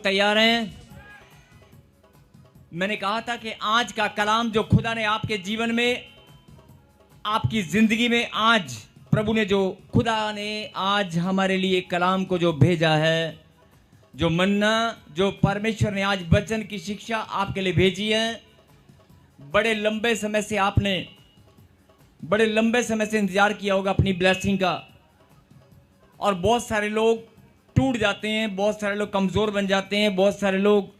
तैयार हैं? मैंने कहा था कि आज का कलाम जो खुदा ने आपके जीवन में, आपकी जिंदगी में, आज प्रभु ने, जो खुदा ने आज हमारे लिए कलाम को जो भेजा है, जो मन्ना, जो परमेश्वर ने आज वचन की शिक्षा आपके लिए भेजी है, बड़े लंबे समय से आपने इंतजार किया होगा अपनी ब्लेसिंग का। और बहुत सारे लोग टूट जाते हैं, बहुत सारे लोग कमज़ोर बन जाते हैं, बहुत सारे लोग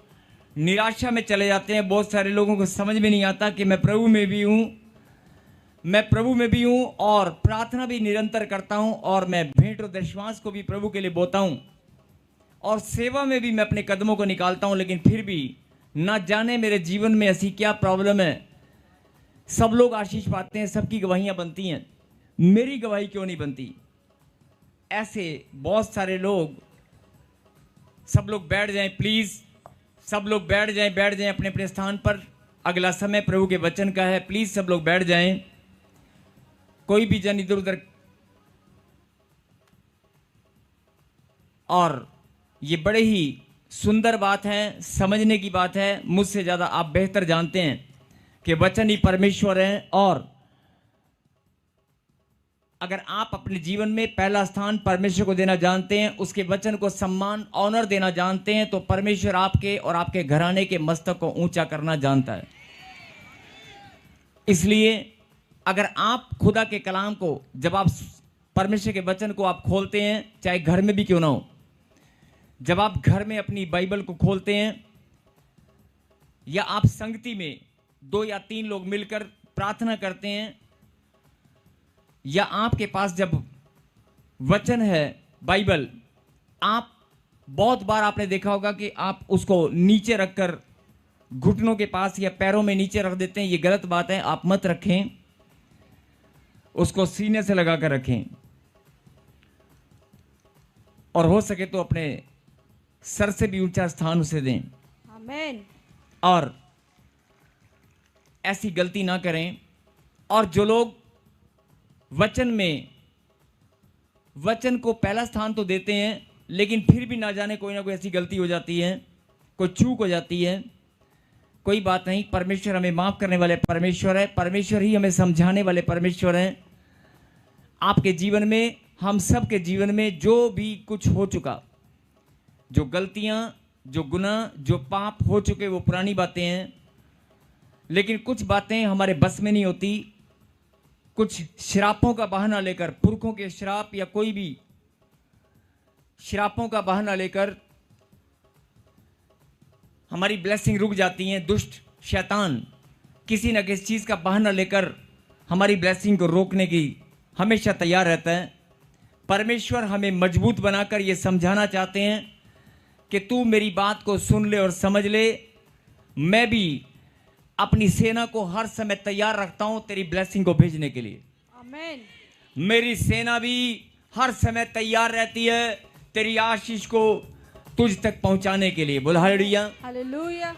निराशा में चले जाते हैं, बहुत सारे लोगों को समझ में नहीं आता कि मैं प्रभु में भी हूँ और प्रार्थना भी निरंतर करता हूँ और मैं भेंट और दशमांश को भी प्रभु के लिए बोता हूँ और सेवा में भी मैं अपने कदमों को निकालता हूँ, लेकिन फिर भी ना जाने मेरे जीवन में ऐसी क्या प्रॉब्लम है। सब लोग आशीष पाते हैं, सबकी गवाहियाँ बनती हैं, मेरी गवाही क्यों नहीं बनती? ऐसे बहुत सारे लोग। सब लोग बैठ जाएं प्लीज़, सब लोग बैठ जाएं अपने अपने स्थान पर। अगला समय प्रभु के वचन का है, प्लीज़ सब लोग बैठ जाएं, कोई भी जन इधर उधर। और ये बड़े ही सुंदर बात है, समझने की बात है। मुझसे ज़्यादा आप बेहतर जानते हैं कि वचन ही परमेश्वर है। और अगर आप अपने जीवन में पहला स्थान परमेश्वर को देना जानते हैं, उसके वचन को सम्मान, ऑनर देना जानते हैं, तो परमेश्वर आपके और आपके घराने के मस्तक को ऊंचा करना जानता है। इसलिए अगर आप खुदा के कलाम को, जब आप परमेश्वर के वचन को आप खोलते हैं, चाहे घर में भी क्यों ना हो, जब आप घर में अपनी बाइबल को खोलते हैं या आप संगति में 2 या 3 लोग मिलकर प्रार्थना करते हैं, या आपके पास जब वचन है बाइबल, आप बहुत बार आपने देखा होगा कि आप उसको नीचे रखकर घुटनों के पास या पैरों में नीचे रख देते हैं। ये गलत बात है, आप मत रखें, उसको सीने से लगाकर रखें और हो सके तो अपने सर से भी ऊंचा स्थान उसे दें। आमीन। और ऐसी गलती ना करें। और जो लोग वचन को पहला स्थान तो देते हैं, लेकिन फिर भी ना जाने कोई ना कोई ऐसी गलती हो जाती है, कोई चूक हो जाती है, कोई बात नहीं, परमेश्वर हमें माफ करने वाले परमेश्वर है, परमेश्वर ही हमें समझाने वाले परमेश्वर हैं। आपके जीवन में, हम सब के जीवन में जो भी कुछ हो चुका, जो गलतियां, जो गुनाह, जो पाप हो चुके, वो पुरानी बातें हैं। लेकिन कुछ बातें हमारे बस में नहीं होती। कुछ श्रापों का बहाना लेकर, पुरखों के श्राप या कोई भी श्रापों का बहाना लेकर हमारी ब्लेसिंग रुक जाती हैं। दुष्ट शैतान किसी न किसी चीज़ का बहाना लेकर हमारी ब्लेसिंग को रोकने की हमेशा तैयार रहता है। परमेश्वर हमें मजबूत बनाकर ये समझाना चाहते हैं कि तू मेरी बात को सुन ले और समझ ले। मैं भी अपनी सेना को हर समय तैयार रखता हूं तेरी ब्लेसिंग को भेजने के लिए। आमीन। मेरी सेना भी हर समय तैयार रहती है तेरी आशीष को तुझ तक पहुंचाने के लिए। बोल हालेलुया। हालेलुया।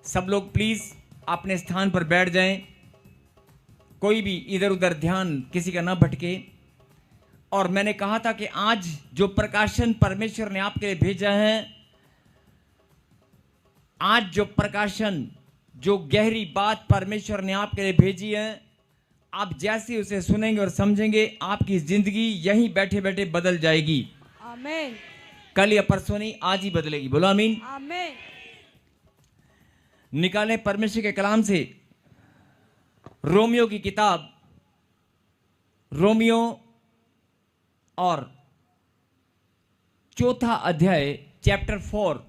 सब लोग प्लीज अपने स्थान पर बैठ जाएं, कोई भी इधर उधर ध्यान किसी का ना भटके। और मैंने कहा था कि आज जो प्रकाशन परमेश्वर ने आपके लिए भेजा है, आज जो प्रकाशन, जो गहरी बात परमेश्वर ने आपके लिए भेजी है, आप जैसे उसे सुनेंगे और समझेंगे, आपकी जिंदगी यहीं बैठे बैठे बदल जाएगी। आमीन। कल या परसों नहीं, आज ही बदलेगी। बोलो आमीन। आमीन। निकालें परमेश्वर के कलाम से रोमियो की किताब, रोमियो और 4 अध्याय, चैप्टर 4।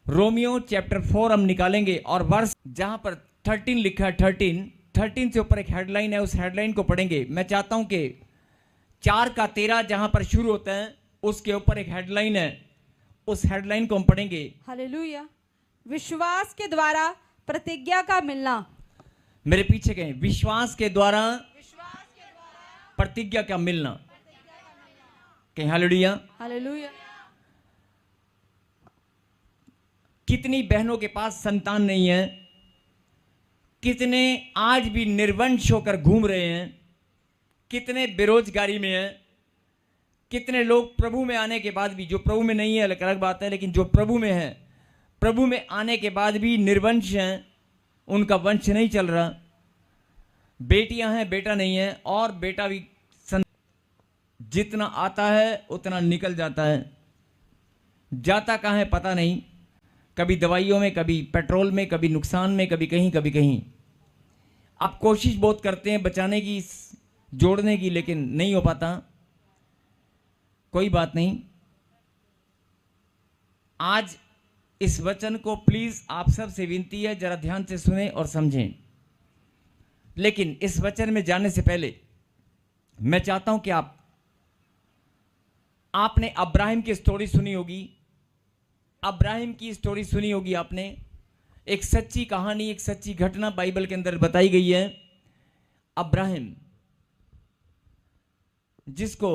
रोमियो चैप्टर 4 हम निकालेंगे और वर्ष जहां पर 13 लिखा है, 13 से ऊपर एक हेडलाइन है, उस हेडलाइन को पढ़ेंगे। मैं चाहता हूं कि 4 का 13 जहां पर शुरू होता है, उसके ऊपर एक हेडलाइन है, उस हेडलाइन को हम पढ़ेंगे। हालेलुया। विश्वास के द्वारा प्रतिज्ञा का मिलना। मेरे पीछे कहें, विश्वास के द्वारा प्रतिज्ञा का मिलना। कहें हालेलुया। हालेलुया। कितनी बहनों के पास संतान नहीं है, कितने आज भी निर्वंश होकर घूम रहे हैं, कितने बेरोजगारी में हैं, कितने लोग प्रभु में आने के बाद भी, जो प्रभु में नहीं है अलग बात है, लेकिन जो प्रभु में है, प्रभु में आने के बाद भी निर्वंश हैं, उनका वंश नहीं चल रहा। बेटियां हैं, बेटा नहीं है, और बेटा भी जितना आता है उतना निकल जाता है। जाता कहाँ है पता नहीं, कभी दवाइयों में, कभी पेट्रोल में, कभी नुकसान में, कभी कहीं कभी कहीं। आप कोशिश बहुत करते हैं बचाने की, जोड़ने की, लेकिन नहीं हो पाता। कोई बात नहीं, आज इस वचन को प्लीज आप सबसे विनती है जरा ध्यान से सुने और समझें। लेकिन इस वचन में जाने से पहले मैं चाहता हूं कि आपने अब्राहिम की स्टोरी सुनी होगी। अब्राहिम की स्टोरी सुनी होगी आपने। एक सच्ची कहानी, एक सच्ची घटना बाइबल के अंदर बताई गई है। अब्राहिम, जिसको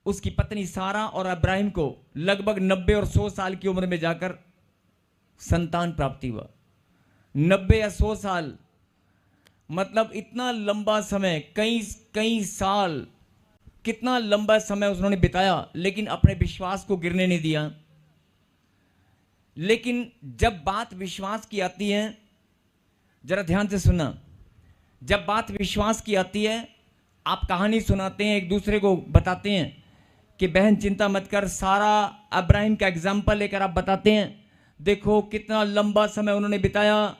उसकी पत्नी सारा और अब्राहिम को लगभग 90 और 100 साल की उम्र में जाकर संतान प्राप्ति हुआ। 90 या 100 साल मतलब इतना लंबा समय, कई साल, कितना लंबा समय उन्होंने बिताया, लेकिन अपने विश्वास को गिरने नहीं दिया। लेकिन जब बात विश्वास की आती है, जरा ध्यान से सुनना, जब बात विश्वास की आती है, आप कहानी सुनाते हैं, एक दूसरे को बताते हैं कि बहन चिंता मत कर, सारा अब्राहिम का एग्जाम्पल लेकर आप बताते हैं, देखो कितना लंबा समय उन्होंने बिताया,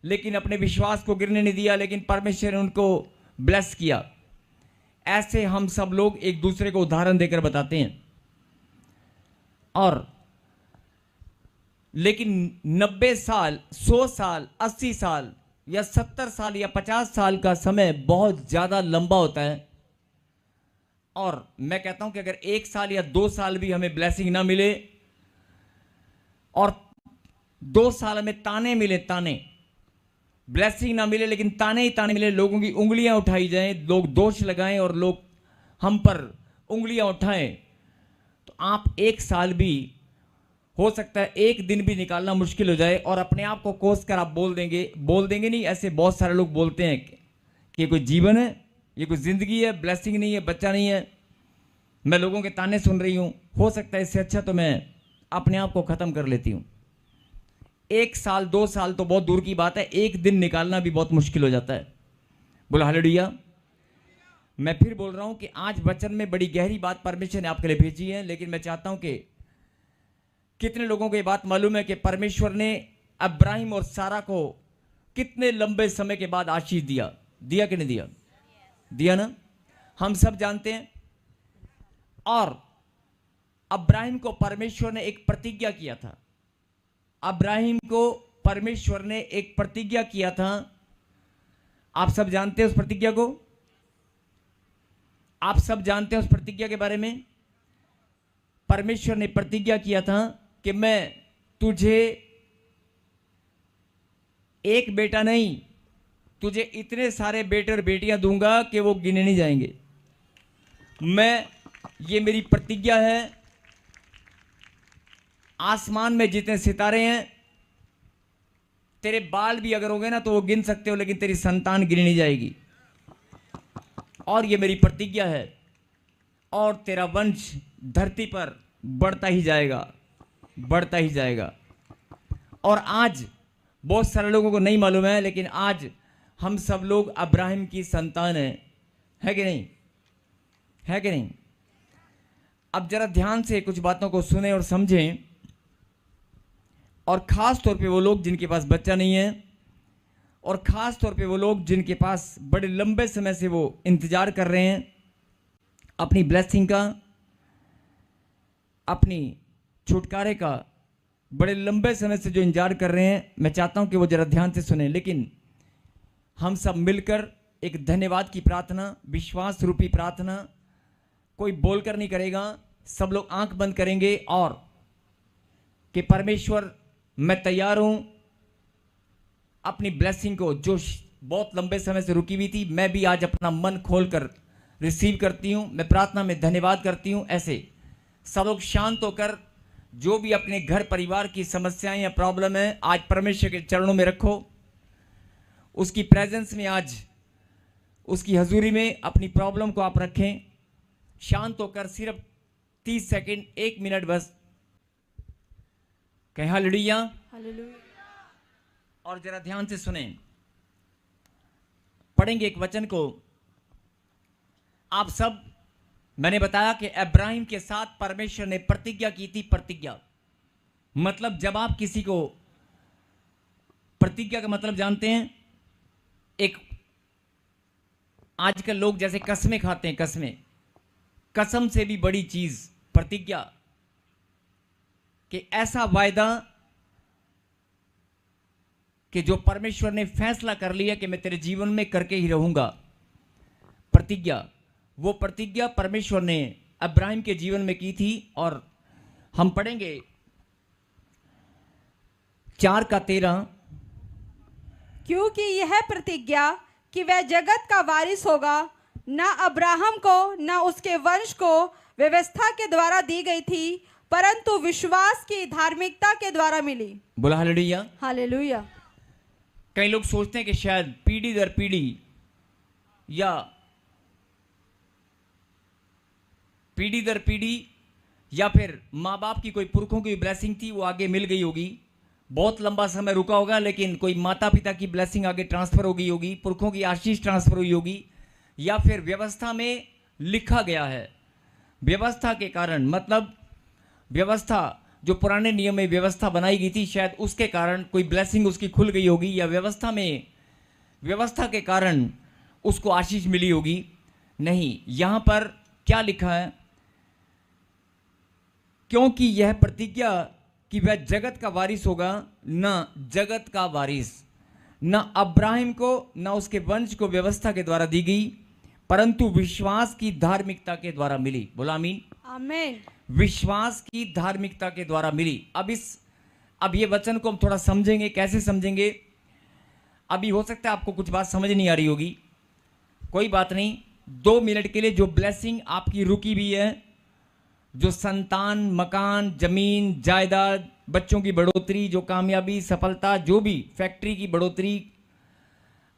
लेकिन अपने विश्वास को गिरने नहीं दिया, लेकिन परमेश्वर ने उनको ब्लेस किया। ऐसे हम सब लोग एक दूसरे को उदाहरण देकर बताते हैं। और लेकिन 90 साल, 100 साल, 80 साल या 70 साल या 50 साल का समय बहुत ज्यादा लंबा होता है। और मैं कहता हूं कि अगर 1 साल या 2 साल भी हमें ब्लेसिंग ना मिले, और 2 साल में ताने मिले, ताने, ब्लेसिंग ना मिले लेकिन ताने ही ताने मिले, लोगों की उंगलियां उठाई जाएं, लोग दोष लगाएं और लोग हम पर उंगलियां उठाएं, तो आप 1 साल भी, हो सकता है 1 दिन भी निकालना मुश्किल हो जाए, और अपने आप को कोस कर आप बोल देंगे नहीं, ऐसे बहुत सारे लोग बोलते हैं कि ये कोई जीवन है, ये कोई जिंदगी है, ब्लेसिंग नहीं है, बच्चा नहीं है, मैं लोगों के ताने सुन रही हूं, हो सकता है इससे अच्छा तो मैं अपने आप को खत्म कर लेती हूं। 1 साल 2 साल तो बहुत दूर की बात है, 1 दिन निकालना भी बहुत मुश्किल हो जाता है। बोला हालेलुया। मैं फिर बोल रहा हूं कि आज वचन में बड़ी गहरी बात परमेश्वर ने आपके लिए भेजी है, लेकिन मैं चाहता हूं कि कितने लोगों को ये बात मालूम है कि परमेश्वर ने अब्राहिम और सारा को कितने लंबे समय के बाद आशीष दिया कि नहीं दिया? दिया ना, हम सब जानते हैं। और अब्राहिम को परमेश्वर ने एक प्रतिज्ञा किया था। अब्राहिम को परमेश्वर ने एक प्रतिज्ञा किया था। आप सब जानते हैं उस प्रतिज्ञा को? आप सब जानते हैं उस प्रतिज्ञा के बारे में? परमेश्वर ने प्रतिज्ञा किया था कि मैं तुझे एक बेटा नहीं, तुझे इतने सारे बेटे और बेटियां दूंगा कि वो गिने नहीं जाएंगे। ये मेरी प्रतिज्ञा है। आसमान में जितने सितारे हैं, तेरे बाल भी अगर होंगे ना तो वो गिन सकते हो, लेकिन तेरी संतान गिनी नहीं जाएगी। और ये मेरी प्रतिज्ञा है, और तेरा वंश धरती पर बढ़ता ही जाएगा, बढ़ता ही जाएगा। और आज बहुत सारे लोगों को नहीं मालूम है, लेकिन आज हम सब लोग अब्राहिम की संतान है कि नहीं? है कि नहीं? अब जरा ध्यान से कुछ बातों को सुने और समझें, और खास तौर पे वो लोग जिनके पास बच्चा नहीं है, और खास तौर पे वो लोग जिनके पास बड़े लंबे समय से वो इंतजार कर रहे हैं अपनी ब्लेसिंग का, अपनी छुटकारे का, बड़े लंबे समय से जो इंतजार कर रहे हैं, मैं चाहता हूं कि वो जरा ध्यान से सुने। लेकिन हम सब मिलकर एक धन्यवाद की प्रार्थना, विश्वास रूपी प्रार्थना, कोई बोलकर नहीं करेगा, सब लोग आंख बंद करेंगे और कि परमेश्वर मैं तैयार हूं अपनी ब्लेसिंग को, जो बहुत लंबे समय से रुकी हुई थी, मैं भी आज अपना मन खोलकर रिसीव करती हूं। मैं प्रार्थना में धन्यवाद करती हूं। ऐसे सब लोग शांत होकर जो भी अपने घर परिवार की समस्याएं या प्रॉब्लम है, आज परमेश्वर के चरणों में रखो। उसकी प्रेजेंस में आज उसकी हजूरी में अपनी प्रॉब्लम को आप रखें, शांत होकर सिर्फ 30 सेकंड, 1 मिनट बस कहें हालेलुया। हालेलुया। और जरा ध्यान से सुने, पढ़ेंगे एक वचन को। आप सब, मैंने बताया कि अब्राहिम के साथ परमेश्वर ने प्रतिज्ञा की थी। प्रतिज्ञा मतलब जब आप किसी को, प्रतिज्ञा का मतलब जानते हैं, एक आजकल लोग जैसे कसमें खाते हैं, कसमें, कसम से भी बड़ी चीज प्रतिज्ञा, कि ऐसा वायदा कि जो परमेश्वर ने फैसला कर लिया कि मैं तेरे जीवन में करके ही रहूंगा। प्रतिज्ञा, वो प्रतिज्ञा परमेश्वर ने अब्राहिम के जीवन में की थी। और हम पढ़ेंगे 4:13, क्योंकि यह प्रतिज्ञा कि वह जगत का वारिस होगा न अब्राहम को न उसके वंश को व्यवस्था के द्वारा दी गई थी, परंतु विश्वास की धार्मिकता के द्वारा मिली। बोला हालेलुया। हालेलुया। कई लोग सोचते हैं कि शायद पीढ़ी दर पीढ़ी या पीढ़ी दर पीढ़ी या फिर माँ बाप की कोई पुरखों की ब्लेसिंग थी, वो आगे मिल गई होगी, बहुत लंबा समय रुका होगा, लेकिन कोई माता पिता की ब्लेसिंग आगे ट्रांसफर हो गई होगी, पुरखों की आशीष ट्रांसफर हुई होगी, या फिर व्यवस्था में लिखा गया है। व्यवस्था के कारण, मतलब व्यवस्था, जो पुराने नियम में व्यवस्था बनाई गई थी, शायद उसके कारण कोई ब्लेसिंग उसकी खुल गई होगी, या व्यवस्था में, व्यवस्था के कारण उसको आशीष मिली होगी। नहीं, यहां पर क्या लिखा है, क्योंकि यह प्रतिज्ञा कि वह जगत का वारिस होगा, न जगत का वारिस, न अब्राहिम को न उसके वंश को व्यवस्था के द्वारा दी गई, परंतु विश्वास की धार्मिकता के द्वारा मिली। बोला आमीन। आमीन। विश्वास की धार्मिकता के द्वारा मिली। अब ये वचन को हम थोड़ा समझेंगे। कैसे समझेंगे? अभी हो सकता है आपको कुछ बात समझ नहीं आ रही होगी, कोई बात नहीं। 2 मिनट के लिए जो ब्लेसिंग आपकी रुकी हुई है, जो संतान, मकान, जमीन, जायदाद, बच्चों की बढ़ोतरी, जो कामयाबी, सफलता, जो भी फैक्ट्री की बढ़ोतरी,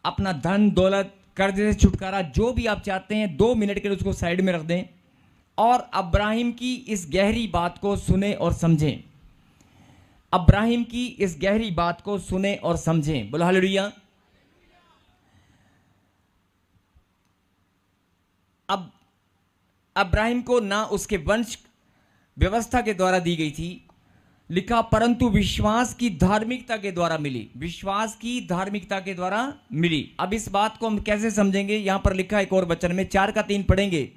अपना धन दौलत, कर्जे से छुटकारा, जो भी आप चाहते हैं, 2 मिनट के लिए उसको साइड में रख दें और अब्राहिम की इस गहरी बात को सुने और समझें। अब्राहिम की इस गहरी बात को सुने और समझें। बोलो हालेलुया। अब अब्राहिम को ना उसके वंश व्यवस्था के द्वारा दी गई थी, लिखा परंतु विश्वास की धार्मिकता के द्वारा मिली। विश्वास की धार्मिकता के द्वारा मिली। अब इस बात को हम कैसे समझेंगे? यहां पर लिखा है एक और वचन में, 4:3 पढ़ेंगे।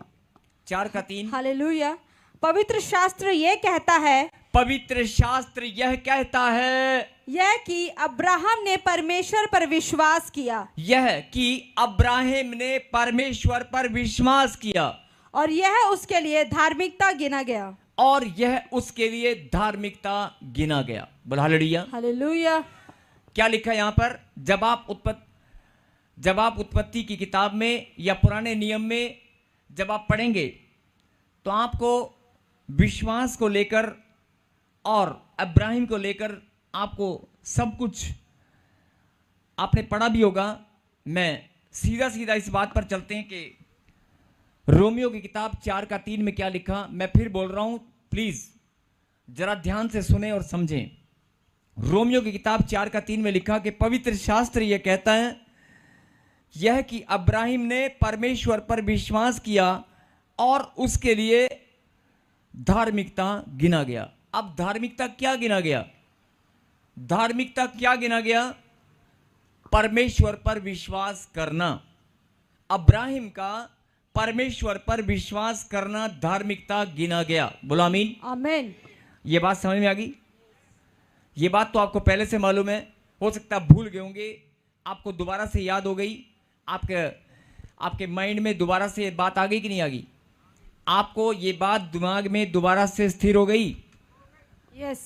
4:3। हालेलुया। पवित्र शास्त्र यह कहता है, पवित्र शास्त्र यह कहता है, यह कि अब्राहम ने परमेश्वर पर विश्वास किया, यह कि अब्राहिम ने परमेश्वर पर विश्वास किया और यह उसके लिए धार्मिकता गिना गया। और यह उसके लिए धार्मिकता गिना गया। बोल हालेलुया। हालेलुया। क्या लिखा है यहां पर? जब आप उत्पत्ति की किताब में या पुराने नियम में जब आप पढ़ेंगे तो आपको विश्वास को लेकर और अब्राहिम को लेकर आपको सब कुछ आपने पढ़ा भी होगा। मैं सीधा सीधा इस बात पर चलते हैं कि रोमियो की किताब 4:3 में क्या लिखा। मैं फिर बोल रहा हूं, प्लीज जरा ध्यान से सुने और समझें। रोमियो की किताब 4:3 में लिखा कि पवित्र शास्त्र यह कहता है, यह कि अब्राहिम ने परमेश्वर पर विश्वास किया और उसके लिए धार्मिकता गिना गया। अब धार्मिकता क्या गिना गया? धार्मिकता क्या गिना गया? परमेश्वर पर विश्वास करना। अब्राहिम का परमेश्वर पर विश्वास करना धार्मिकता गिना गया। बोलो आमीन। आमीन। ये बात समझ में आ गई? ये बात तो आपको पहले से मालूम है, हो सकता है भूल गए होंगे, आपको दोबारा से याद हो गई, आपके माइंड में दोबारा से बात आ गई कि नहीं आ गई? आपको ये बात दिमाग में दोबारा से स्थिर हो गई? यस।